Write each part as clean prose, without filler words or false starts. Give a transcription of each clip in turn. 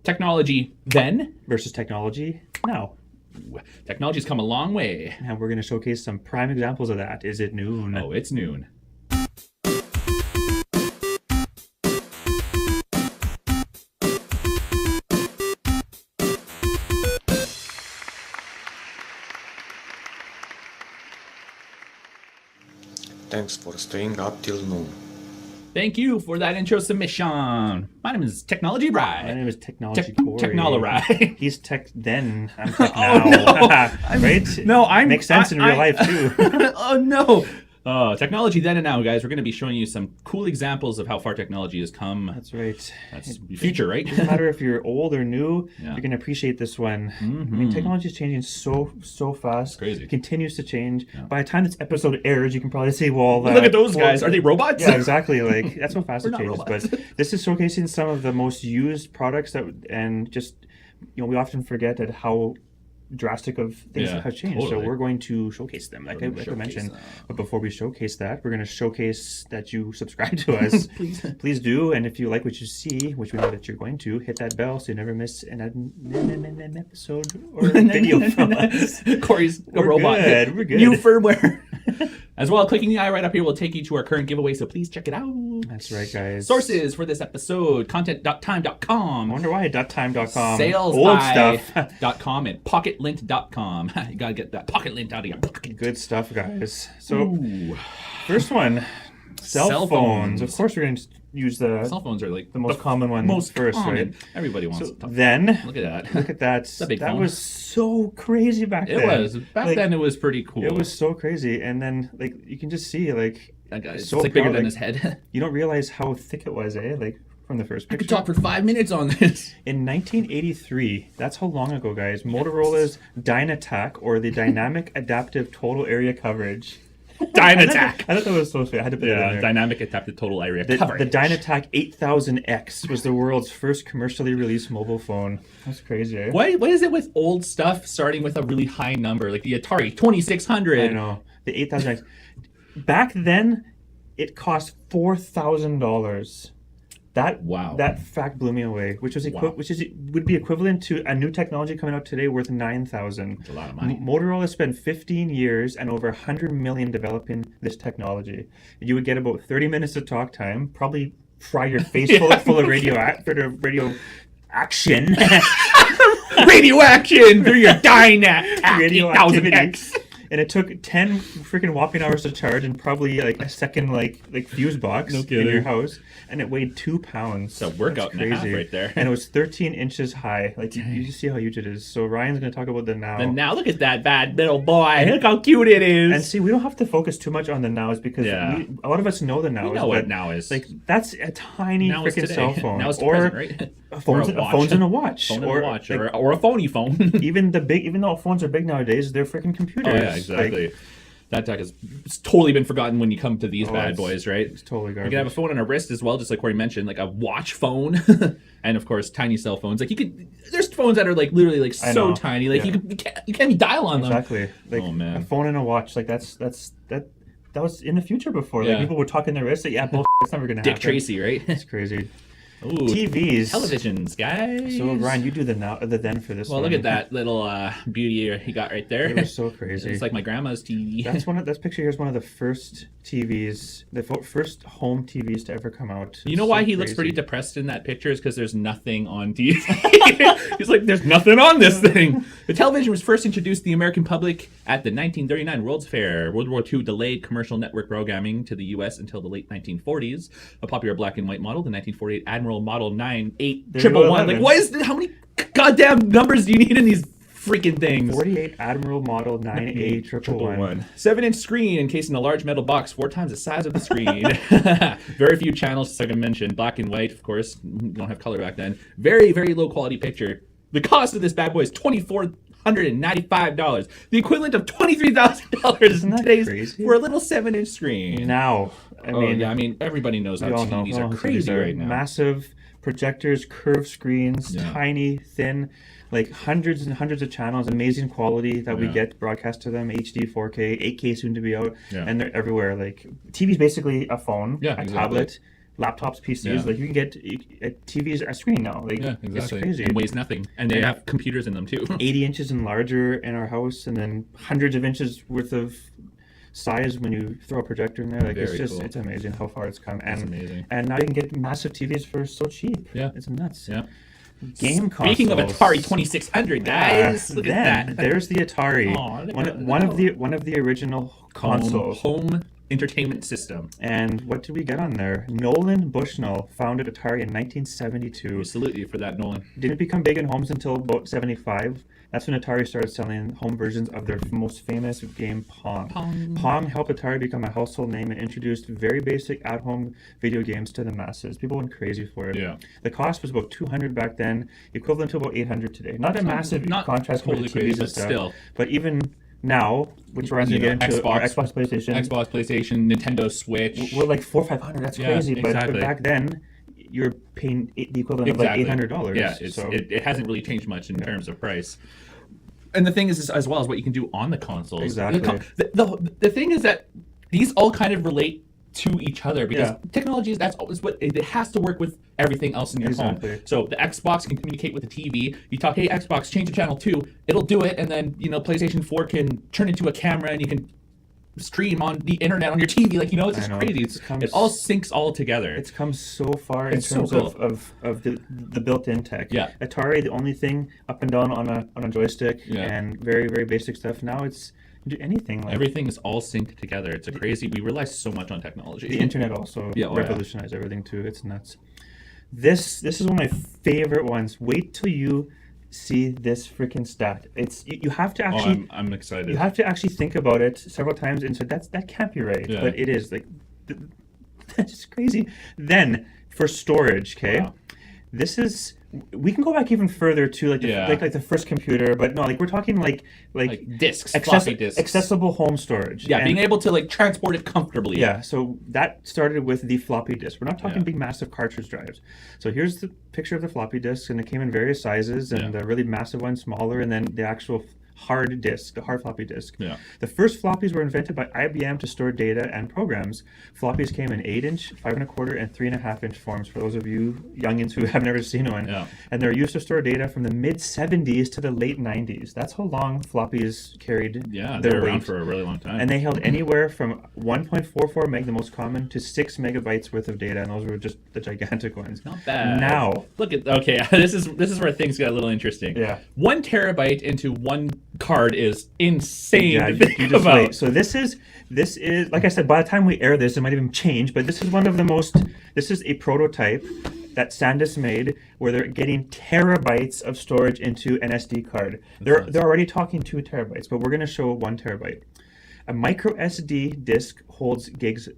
Technology then versus technology now. Technology's come a long way. And we're going to showcase some prime examples of that. Is it noon? Oh, it's noon. Thanks for staying up till noon. Thank you for that intro submission. My name is Technology Rye. My name is Technology Cory. Technolory. He's tech then. I'm tech now. Right? No, I'm... Makes sense in real life, too. Oh, no. Technology then and now, guys. We're going to be showing you some cool examples of how far technology has come. That's right. That's the future, right? It doesn't matter if you're old or new, Yeah. you're going to appreciate this one. I mean, technology is changing so fast. Crazy. It continues to change. Yeah. By the time this episode airs, you can probably say, well... Look at those guys. Are they robots? Yeah, exactly. Like, that's how fast We're it not changes. robots. But this is showcasing some of the most used products that, and just, you know, we often forget at how drastic of things have changed. Totally. So we're going to showcase them, like I mentioned. But before we showcase that, we're going to showcase that you subscribe to us. Please do. And if you like what you see, which we know that you're going to, hit that bell so you never miss an episode or video from us. Cory's a robot. Good. We're good. New firmware. As well, clicking the eye right up here will take you to our current giveaway, so please check it out. That's right, guys. Sources for this episode, content.time.com. I wonder why .time.com. Salesby.com and pocketlint.com. You gotta get that pocket lint out of your pocket. Good stuff, guys. So, first one, cell phones. Of course, we're going to use the Cell phones are like the most common one first, right? Everybody wants So to talk. then, Look at that. look at that. a big That phone. was so crazy back It then. was. Back then, it was pretty cool. It was so crazy. And then, like, you can just see, like, That guy, it's so like bigger proud, than like, his head. you don't realize how thick it was, eh? Like, from the first I picture. could talk for 5 minutes on this. In 1983, that's how long ago, guys, Motorola's Dynatac, or the Dynamic Adaptive Total Area Coverage. Dynatac. I thought that was so sweet. I had to put that in there. Dynamic adaptive total area The coverage. Dynatac 8000X was the world's first commercially released mobile phone. That's crazy, eh? What is it with old stuff starting with a really high number, like the Atari 2600? I know. The 8000X. Back then, it cost $4,000. That fact blew me away, which would be equivalent to a new technology coming out today worth $9,000. That's a lot of money. Motorola spent 15 years and over 100 million developing this technology. You would get about 30 minutes of talk time, probably fry your face full of radio action. Radio action through your Dynatac Radioactivity. 8000X. And it took 10 freaking whopping hours to charge and probably like a second like fuse box in kidding. your house. And it weighed 2 pounds. It's a workout and a half right there. And it was 13 inches high. Like you see how huge it is. So Ryan's going to talk about the now. And now look at that bad little boy. Look how cute it is. And see, we don't have to focus too much on the nows because a lot of us know the nows. We know what now is. Like that's a tiny now is freaking today. cell phone. Now it's or present, right? a phone's in a watch. Phone or and a watch. like, Or a phony phone. even though phones are big nowadays, they're freaking computers. Oh, yeah, exactly. Like, that tech has totally been forgotten when you come to these bad boys, right? It's totally You garbage. can have a phone on a wrist as well, just like Cory mentioned, like a watch phone, and of course tiny cell phones. Like there's phones that are like literally like so tiny, like you can't even dial on them. Exactly. Like Oh, man. a phone and a watch, like that was in the future before. Like people would talk in their wrist. Like, bullshit, it's never gonna happen. Dick Tracy, right? It's crazy. Ooh, TVs. televisions, guys. So Ryan, you do the then for this Well, one. look at that little beauty he got right there. It was so crazy. It's like my grandma's TV. This picture here is one of the first TVs, the first home TVs to ever come out. You know why he looks pretty depressed in that picture is because there's nothing on TV. He's like, there's nothing on this thing. The television was first introduced to the American public at the 1939 World's Fair. World War II delayed commercial network programming to the U.S. until the late 1940s. A popular black and white model, the 1948 Admiral Model 98111. Like, what is this? How many goddamn numbers do you need in these freaking things? 48 Admiral Model 98111. 7-inch screen encased in a large metal box, 4 times the size of the screen. Very few channels, like I mentioned. Black and white, of course. We don't have color back then. Very, very low quality picture. The cost of this bad boy is $2,495. The equivalent of $23,000 in today's crazy? for a little 7-inch screen. Now, I mean, everybody knows how we all know TVs are how crazy TVs are. right now. Massive projectors, curved screens, tiny, thin, like hundreds and hundreds of channels, amazing quality that we get broadcast to them, HD, 4K, 8K soon to be out, and they're everywhere. Like TV's basically a phone, a tablet, laptops, PCs. Yeah. Like you can get a TV's a screen now. Like Yeah, exactly. it's crazy. And weighs nothing. And they have computers in them too. 80 inches and larger in our house, and then hundreds of inches worth of size when you throw a projector in there. Like Very it's just cool. it's amazing how far it's come. It's amazing. And now you can get massive TVs for so cheap. Yeah. It's nuts. Yeah. Game consoles. Speaking of Atari 2600, guys, look then, at that. There's the Atari. Aw, look at One of the original consoles. Home entertainment system. And what did we get on there? Nolan Bushnell founded Atari in 1972. We salute you for that, Nolan. Didn't become big in homes until about 75. That's when Atari started selling home versions of their most famous game, Pong. Pong helped Atari become a household name and introduced very basic at-home video games to the masses. People went crazy for it. Yeah. The cost was about $200 back then, equivalent to about $800 today. Not a massive not contrast totally with the TVs crazy, and but stuff. still. But even now, which we're going to get into, our Xbox, PlayStation. Xbox, PlayStation, Nintendo Switch. We're like $400, $500. That's crazy. Exactly. But back then, you're paying the equivalent of like $800. Yeah, it hasn't really changed much in terms of price. And the thing is as well as what you can do on the consoles. Exactly. The thing is that these all kind of relate to each other because technology that's always what it has to work with everything else in your home. So the Xbox can communicate with the TV. You talk, hey Xbox, change to channel 2. It'll do it, and then PlayStation 4 can turn into a camera and you can stream on the internet on your TV. Like it's just crazy. It all syncs all together. It's come so far in terms of the built-in tech. Yeah. Atari, the only thing up and down on a joystick and very, very basic stuff. Now it's do anything. Like everything is all synced together. It's a crazy. We rely so much on technology. The internet also revolutionized everything too. It's nuts. This is one of my favorite ones. Wait till you see this freaking stat. It's you have to actually. I'm excited. You have to actually think about it several times, and so that can't be right, but it is like that's just crazy. Then for storage, okay, this is. We can go back even further to like the first computer, but no, like we're talking like discs, floppy discs, accessible home storage. Yeah, being able to like transport it comfortably. Yeah, so that started with the floppy disk. We're not talking big, massive cartridge drives. So here's the picture of the floppy disk, and it came in various sizes, and the really massive one, smaller, and then the actual hard disk, the hard floppy disk. Yeah. The first floppies were invented by IBM to store data and programs. Floppies came in 8-inch, 5 1/4, and 3 1/2-inch forms. For those of you youngins who have never seen one, and they're used to store data from the mid 70s to the late 90s. That's how long floppies carried. Yeah, their they're weight. around for a really long time. And they held anywhere from 1.44 meg, the most common, to 6 megabytes worth of data, and those were just the gigantic ones. Not bad. Now, look at this is where things get a little interesting. Yeah. 1 terabyte into one card is insane to you think just about. wait. So this is like I said, by the time we air this, it might even change, but this is one of the most. This is a prototype that SanDisk made, where they're getting terabytes of storage into an SD card. They're already talking 2 terabytes, but we're going to show 1 terabyte. A micro SD disk holds gigs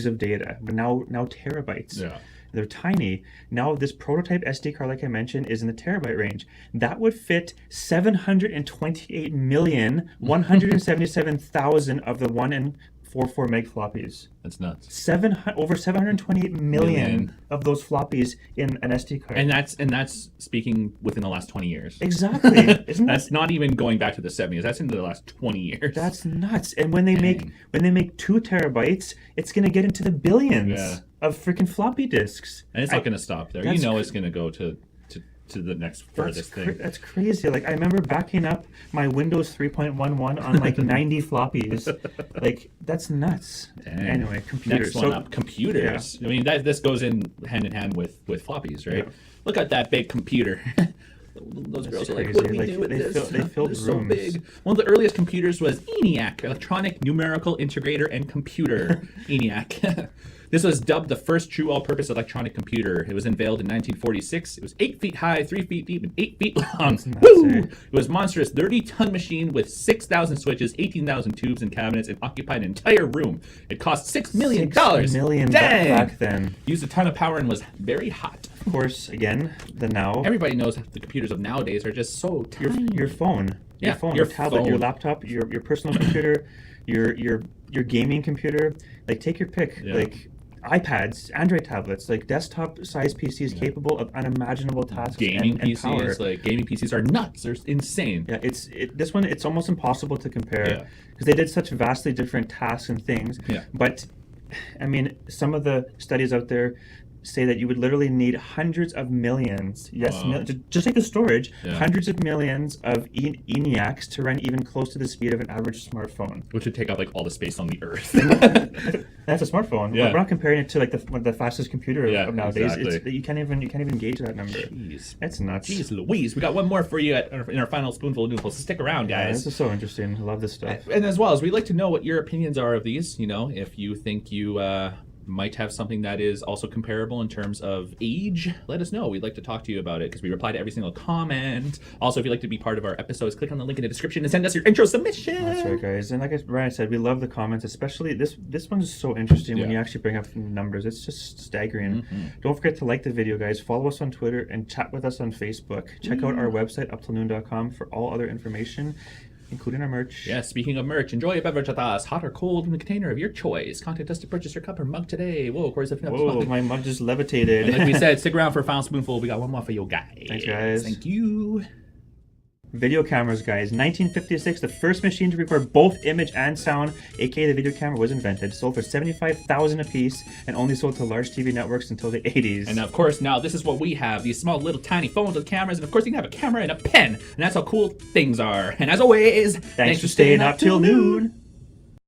of data, but now terabytes. Yeah. They're tiny. Now this prototype SD card, like I mentioned, is in the terabyte range. That would fit 728,177,000 of the 1.44 meg floppies. That's nuts. Over 728 million of those floppies in an SD card. And that's speaking within the last 20 years. Exactly. Isn't that's not even going back to the 70s. That's into the last 20 years. That's nuts. And when they make 2 terabytes, it's going to get into the billions of freaking floppy disks. And it's not going to stop there. It's going to go to the next furthest thing. That's crazy. Like I remember backing up my Windows 3.11 on like 90 floppies. Like that's nuts. Dang. Anyway, computers. Next one up, computers. Yeah. I mean, this goes in hand with floppies, right? Yeah. Look at that big computer. Those girls are like, what do we do with this? They filled rooms. So big. One of the earliest computers was ENIAC, Electronic Numerical Integrator and Computer. ENIAC. This was dubbed the first true all-purpose electronic computer. It was unveiled in 1946. It was 8 feet high, 3 feet deep, and 8 feet long. Woo! It was a monstrous 30-ton machine with 6,000 switches, 18,000 tubes and cabinets, and occupied an entire room. It cost $6 million. $6 million back then. Used a ton of power and was very hot. Of course, again, the now. Everybody knows the computers of nowadays are just so tiny. Your phone. Your phone, your tablet, your laptop, your personal computer, your gaming computer. Like, take your pick. Yeah. Like, iPads, Android tablets, like desktop-sized PCs capable of unimaginable tasks. Gaming and PCs, power. like gaming PCs are nuts. They're insane. Yeah, this one it's almost impossible to compare because they did such vastly different tasks and things. Yeah. But I mean, some of the studies out there say that you would literally need hundreds of millions, just like the storage, hundreds of millions of ENIACs to run even close to the speed of an average smartphone. Which would take up like all the space on the Earth. That's a smartphone. Yeah. We're not comparing it to like the fastest computer of nowadays. Exactly. You can't even gauge that number. Jeez. That's nuts. Jeez Louise. We got one more for you in our final spoonful of noodles. So stick around, Yeah, guys. this is so interesting. I love this stuff. And as well as we'd like to know what your opinions are of these. You know, if you think you might have something that is also comparable in terms of age, let us know. We'd like to talk to you about it because we reply to every single comment. Also, if you'd like to be part of our episodes, click on the link in the description and send us your intro submission. That's right, guys. And like Ryan said, we love the comments, especially this one's so interesting when you actually bring up numbers. It's just staggering. Don't forget to like the video, guys. Follow us on Twitter and chat with us on Facebook. Check out our website, uptillnoon.com, for all other information, including our merch. Yeah, speaking of merch, enjoy a beverage with us, hot or cold, in the container of your choice. Contact us to purchase your cup or mug today. Whoa, Cory's lifting up. Whoa, my mug just levitated. And like we said, stick around for a final spoonful. We got one more for you guys. Thanks, guys. Thank you. Video cameras, guys. 1956, the first machine to record both image and sound, aka the video camera, was invented. Sold for $75,000 a piece and only sold to large TV networks until the 80s. And of course, now this is what we have. These small little tiny phones with cameras. And of course, you can have a camera and a pen. And that's how cool things are. And as always, thanks for staying up till noon.